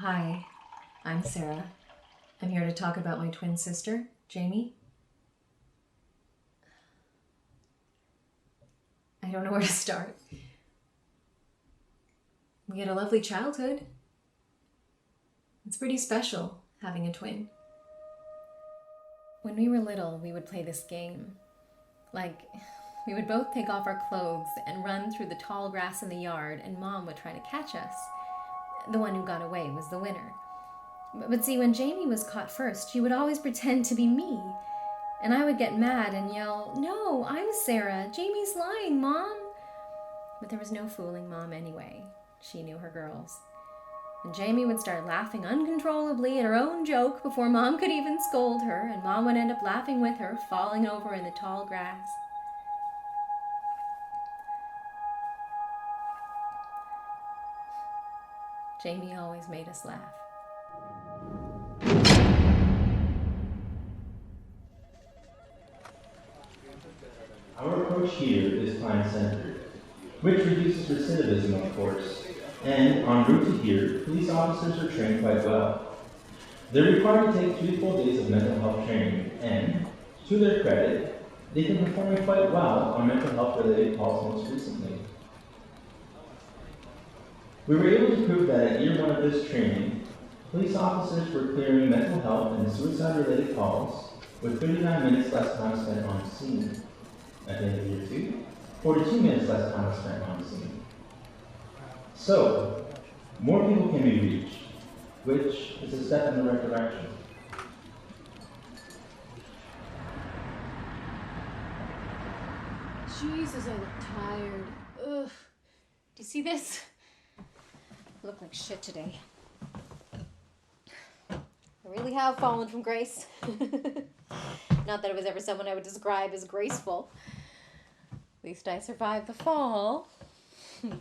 Hi, I'm Sarah. I'm here to talk about my twin sister, Jamie. I don't know where to start. We had a lovely childhood. It's pretty special having a twin. When we were little, we would play this game. We would both take off our clothes and run through the tall grass in the yard, and Mom would try to catch us. The one who got away was the winner. But see, when Jamie was caught first, she would always pretend to be me. And I would get mad and yell, "No, I'm Sarah. Jamie's lying, Mom." But there was no fooling Mom anyway. She knew her girls. And Jamie would start laughing uncontrollably at her own joke before Mom could even scold her, and Mom would end up laughing with her, falling over in the tall grass. Jamie always made us laugh. Our approach here is client-centered, which reduces recidivism, of course, and en route to here, police officers are trained quite well. They're required to take 3 full days of mental health training, and, to their credit, they've been performing quite well on mental health-related calls most recently. We were able to prove that at year 1 of this training, police officers were clearing mental health and suicide-related calls with 39 minutes less time spent on scene. At the end of year 2, 42 minutes less time was spent on scene. So, more people can be reached, which is a step in the right direction. Jesus, I look tired. Ugh. Do you see this? I look like shit today. I really have fallen from grace. Not that it was ever someone I would describe as graceful. At least I survived the fall. I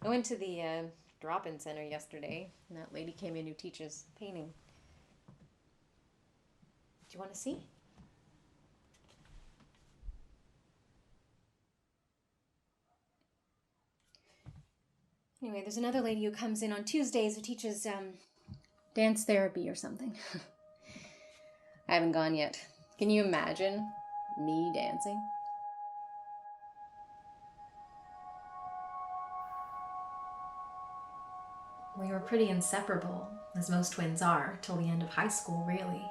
went to the drop-in center yesterday, and that lady came in who teaches painting. Do you want to see? Anyway, there's another lady who comes in on Tuesdays who teaches dance therapy or something. I haven't gone yet. Can you imagine me dancing? We were pretty inseparable, as most twins are, till the end of high school, really.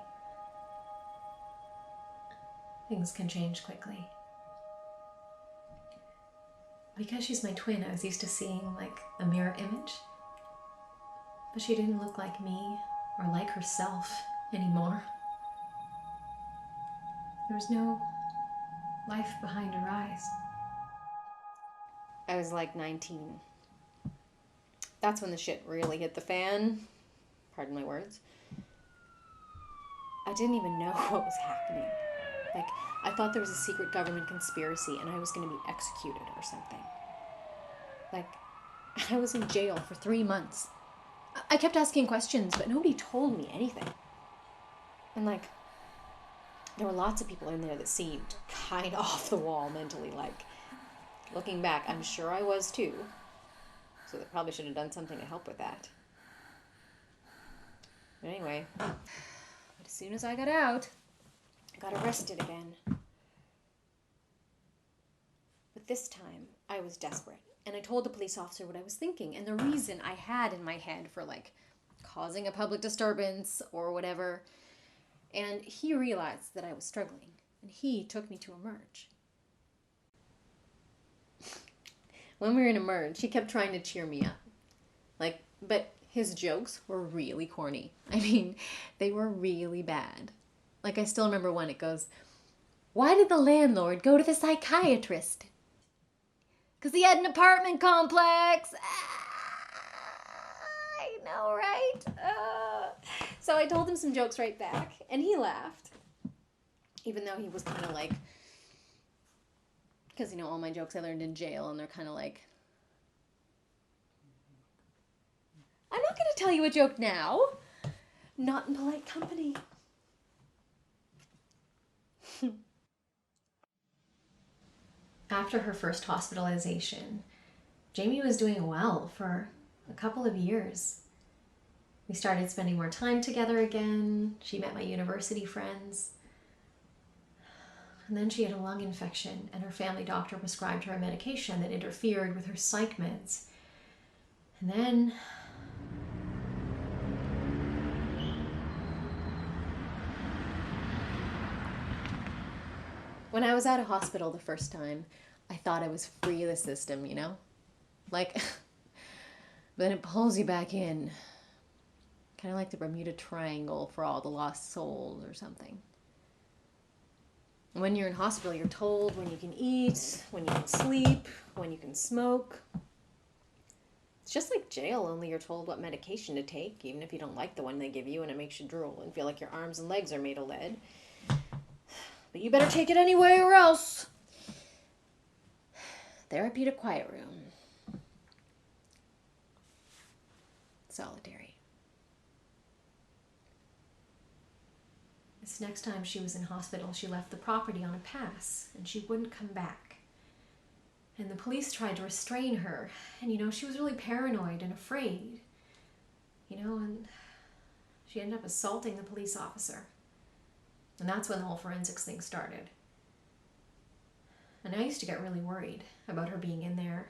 Things can change quickly. Because she's my twin, I was used to seeing like a mirror image. But she didn't look like me or like herself anymore. There was no life behind her eyes. I was like 19. That's when the shit really hit the fan. Pardon my words. I didn't even know what was happening. I thought there was a secret government conspiracy and I was going to be executed or something. I was in jail for 3 months. I kept asking questions, but nobody told me anything. And there were lots of people in there that seemed kind of off the wall mentally. Looking back, I'm sure I was too. So they probably should have done something to help with that. But anyway, as soon as I got out, I got arrested again. But this time, I was desperate. And I told the police officer what I was thinking and the reason I had in my head for causing a public disturbance or whatever. And he realized that I was struggling and he took me to Emerge. When we were in Emerge, he kept trying to cheer me up. But his jokes were really corny. I mean, they were really bad. I still remember one, it goes, "Why did the landlord go to the psychiatrist?" "'Cause he had an apartment complex." I know, right? So I told him some jokes right back, and he laughed. Even though he was kind of because, all my jokes I learned in jail, and they're kind of I'm not going to tell you a joke now. Not in polite company. After her first hospitalization, Jamie was doing well for a couple of years. We started spending more time together again. She met my university friends. And then she had a lung infection, and her family doctor prescribed her a medication that interfered with her psych meds. And then when I was out of hospital the first time, I thought I was free of the system, you know? Like, then it pulls you back in. Kind of like the Bermuda Triangle for all the lost souls or something. When you're in hospital, you're told when you can eat, when you can sleep, when you can smoke. It's just like jail, only you're told what medication to take, even if you don't like the one they give you and it makes you drool and feel like your arms and legs are made of lead. But you better take it anyway or else. Therapeutic quiet room. Solitary. This next time she was in hospital, she left the property on a pass, and she wouldn't come back. And the police tried to restrain her, and she was really paranoid and afraid. And she ended up assaulting the police officer. And that's when the whole forensics thing started. And I used to get really worried about her being in there.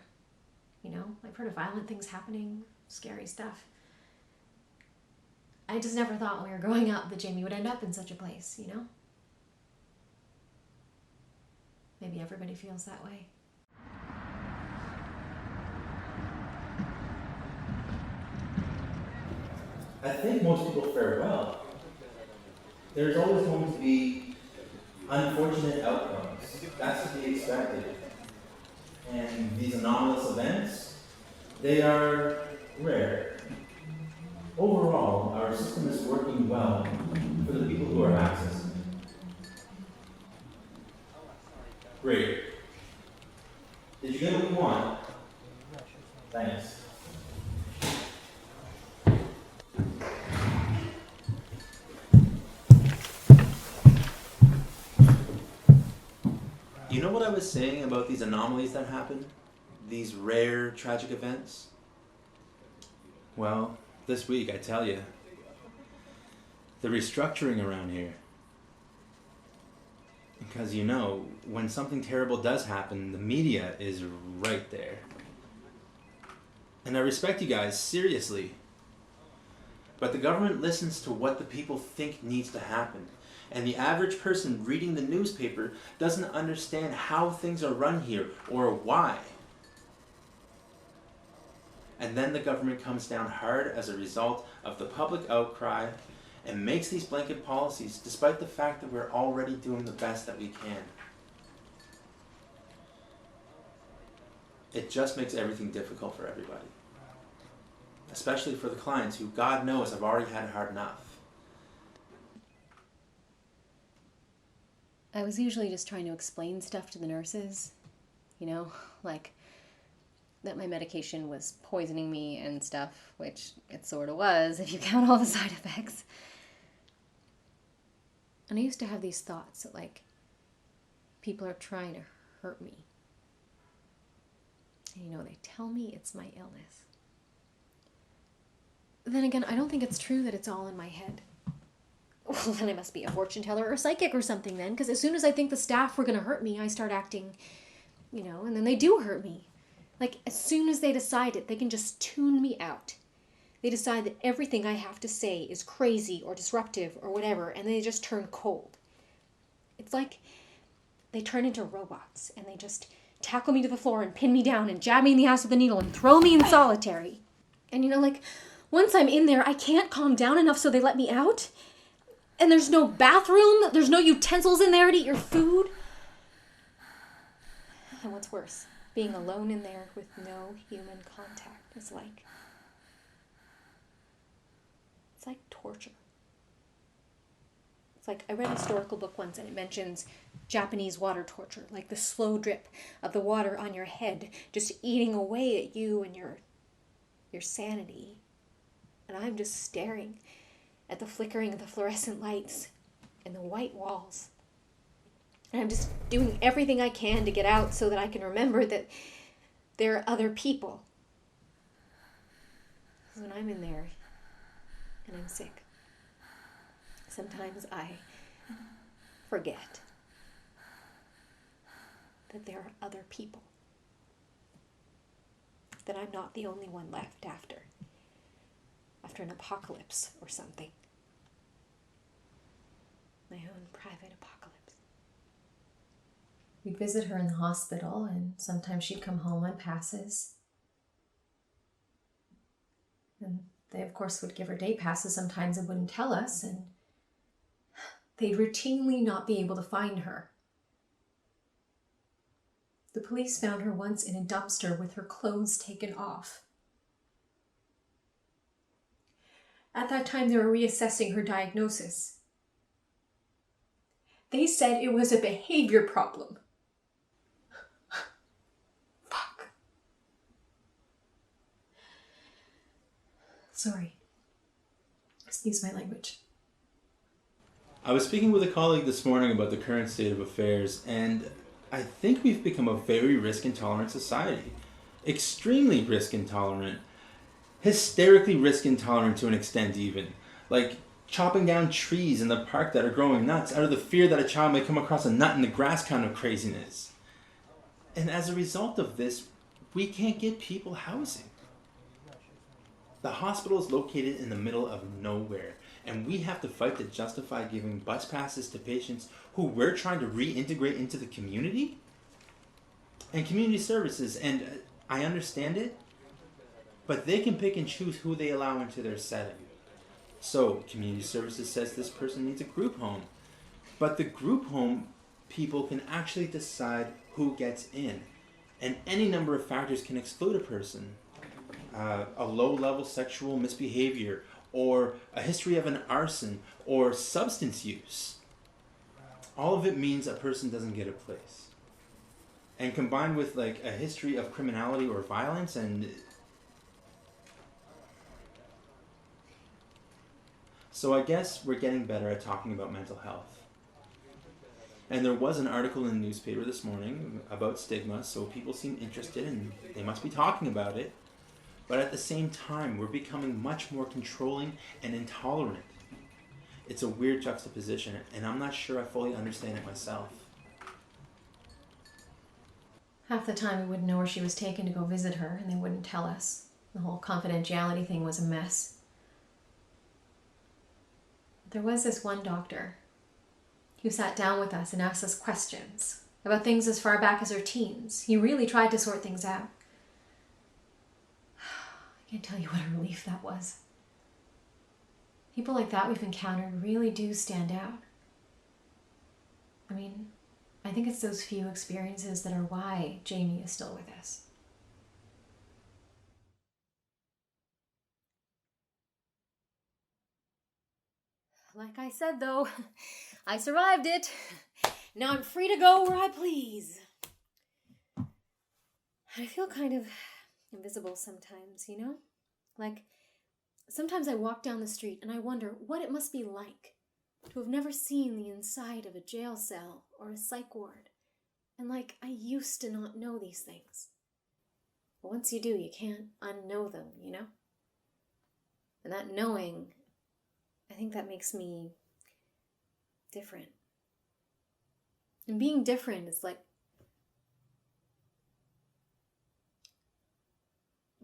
I've heard of violent things happening, scary stuff. I just never thought when we were growing up that Jamie would end up in such a place, Maybe everybody feels that way. I think most people fare well. There's always going to be unfortunate outcomes. That's to be expected. And these anomalous events, they are rare. Overall, our system is working well for the people who are accessing it. Great. Did you get what you want? Thanks. You know what I was saying about these anomalies that happen? These rare, tragic events? Well, this week, I tell you, the restructuring around here. Because when something terrible does happen, the media is right there. And I respect you guys, seriously. But the government listens to what the people think needs to happen. And the average person reading the newspaper doesn't understand how things are run here or why. And then the government comes down hard as a result of the public outcry and makes these blanket policies despite the fact that we're already doing the best that we can. It just makes everything difficult for everybody. Especially for the clients who, God knows, have already had it hard enough. I was usually just trying to explain stuff to the nurses, like that my medication was poisoning me and stuff, which it sort of was if you count all the side effects. And I used to have these thoughts that, people are trying to hurt me. And, they tell me it's my illness. Then again, I don't think it's true that it's all in my head. Well, then I must be a fortune teller or a psychic or something then, because as soon as I think the staff were going to hurt me, I start acting, and then they do hurt me. As soon as they decide it, they can just tune me out. They decide that everything I have to say is crazy or disruptive or whatever, and they just turn cold. It's like they turn into robots, and they just tackle me to the floor and pin me down and jab me in the ass with a needle and throw me in solitary. And once I'm in there, I can't calm down enough so they let me out. And there's no bathroom, there's no utensils in there to eat your food. And what's worse, being alone in there with no human contact is it's like torture. It's I read a historical book once and it mentions Japanese water torture, the slow drip of the water on your head, just eating away at you and your sanity. And I'm just staring at the flickering of the fluorescent lights and the white walls. And I'm just doing everything I can to get out so that I can remember that there are other people. Because when I'm in there and I'm sick, sometimes I forget that there are other people. That I'm not the only one left after an apocalypse or something. My own private apocalypse. We'd visit her in the hospital, and sometimes she'd come home on passes. And they, of course, would give her day passes sometimes and wouldn't tell us, and they'd routinely not be able to find her. The police found her once in a dumpster with her clothes taken off. At that time, they were reassessing her diagnosis. They said it was a behavior problem. Fuck. Sorry. Excuse my language. I was speaking with a colleague this morning about the current state of affairs, and I think we've become a very risk-intolerant society. Extremely risk-intolerant. Hysterically risk-intolerant to an extent even. Like chopping down trees in the park that are growing nuts out of the fear that a child may come across a nut in the grass kind of craziness. And as a result of this, we can't get people housing. The hospital is located in the middle of nowhere, and we have to fight to justify giving bus passes to patients who we're trying to reintegrate into the community? And community services, and I understand it, but they can pick and choose who they allow into their setting. So, community services says this person needs a group home, but the group home people can actually decide who gets in, and any number of factors can exclude a person. A low-level sexual misbehavior, or a history of an arson, or substance use. All of it means a person doesn't get a place. And combined with like a history of criminality or violence, and so I guess we're getting better at talking about mental health. And there was an article in the newspaper this morning about stigma, so people seem interested and they must be talking about it. But at the same time, we're becoming much more controlling and intolerant. It's a weird juxtaposition, and I'm not sure I fully understand it myself. Half the time we wouldn't know where she was taken to go visit her, and they wouldn't tell us. The whole confidentiality thing was a mess. There was this one doctor who sat down with us and asked us questions about things as far back as her teens. He really tried to sort things out. I can't tell you what a relief that was. People like that we've encountered really do stand out. I mean, I think it's those few experiences that are why Jamie is still with us. Like I said, though, I survived it. Now I'm free to go where I please. I feel kind of invisible sometimes, you know? Like, sometimes I walk down the street and I wonder what it must be like to have never seen the inside of a jail cell or a psych ward. And like, I used to not know these things. But once you do, you can't unknow them, you know? And that knowing, I think that makes me different. And being different is like,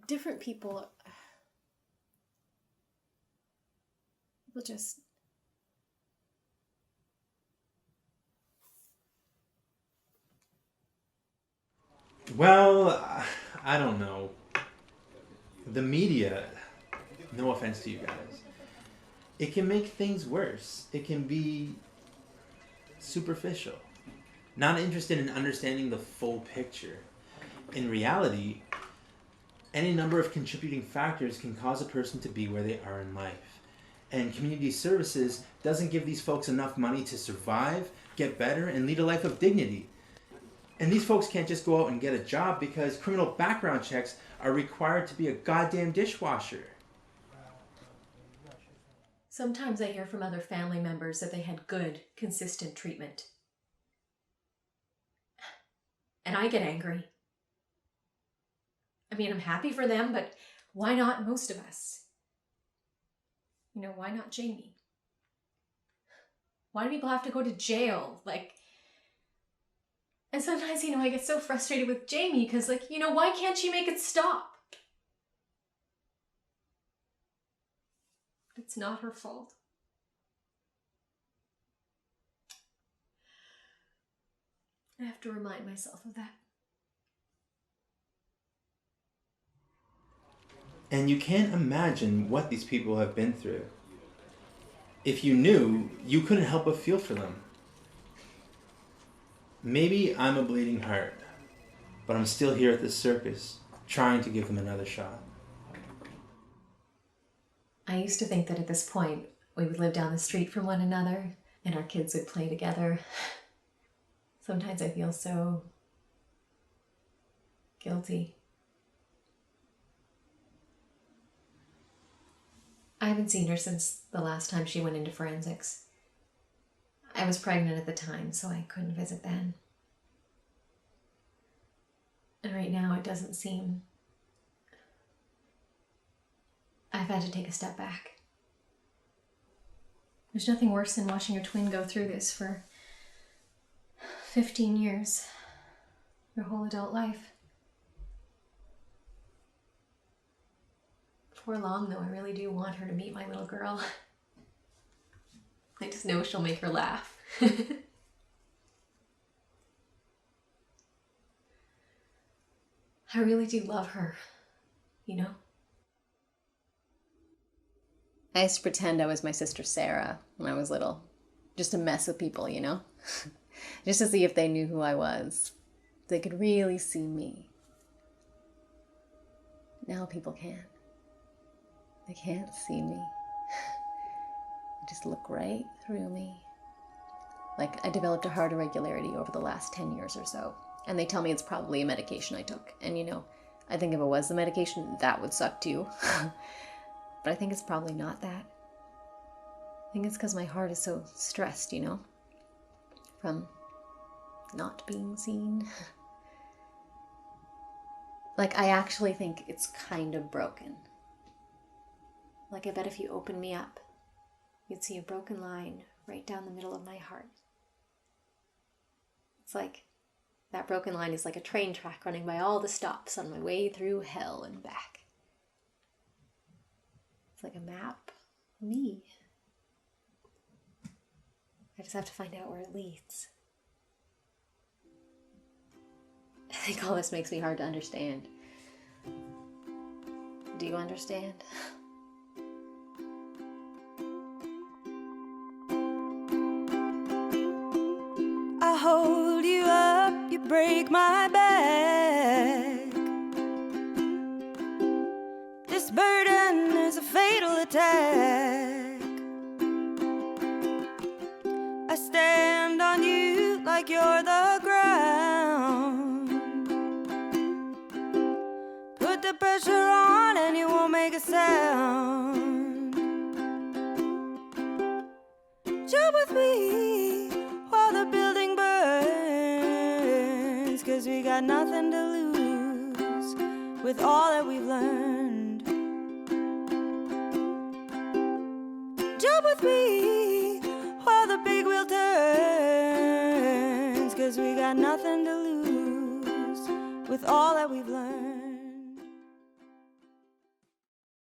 different people will just Well, I don't know. The media, no offense to you guys, it can make things worse. It can be superficial, not interested in understanding the full picture. In reality, any number of contributing factors can cause a person to be where they are in life. And community services doesn't give these folks enough money to survive, get better, and lead a life of dignity. And these folks can't just go out and get a job because criminal background checks are required to be a goddamn dishwasher. Sometimes I hear from other family members that they had good, consistent treatment. And I get angry. I mean, I'm happy for them, but why not most of us? Why not Jamie? Why do people have to go to jail? And sometimes, I get so frustrated with Jamie because, why can't she make it stop? It's not her fault. I have to remind myself of that. And you can't imagine what these people have been through. If you knew, you couldn't help but feel for them. Maybe I'm a bleeding heart, but I'm still here at this circus, trying to give them another shot. I used to think that at this point, we would live down the street from one another, and our kids would play together. Sometimes I feel so guilty. I haven't seen her since the last time she went into forensics. I was pregnant at the time, so I couldn't visit then. And right now it doesn't seem... I've had to take a step back. There's nothing worse than watching your twin go through this for 15 years, your whole adult life. Before long, though, I really do want her to meet my little girl. I just know she'll make her laugh. I really do love her, I used to pretend I was my sister Sarah when I was little, just to mess with people, just to see if they knew who I was. They could really see me. Now people can't. They can't see me. They just look right through me. I developed a heart irregularity over the last 10 years or so. And they tell me it's probably a medication I took. And I think if it was the medication, that would suck too. But I think it's probably not that. I think it's because my heart is so stressed, from not being seen. I actually think it's kind of broken. I bet if you opened me up, you'd see a broken line right down the middle of my heart. It's that broken line is like a train track running by all the stops on my way through hell and back. It's like a map of me. I just have to find out where it leads. I think all this makes me hard to understand. Do you understand? I hold you up, you break my back. This burden is a fatal attack. I stand on you like you're the ground. Put the pressure on and you won't make a sound. Jump with me while the building burns, 'cause we got nothing to lose with all that we've learned. Jump with me while the big wheel turns, 'cause we got nothing to lose with all that we've learned.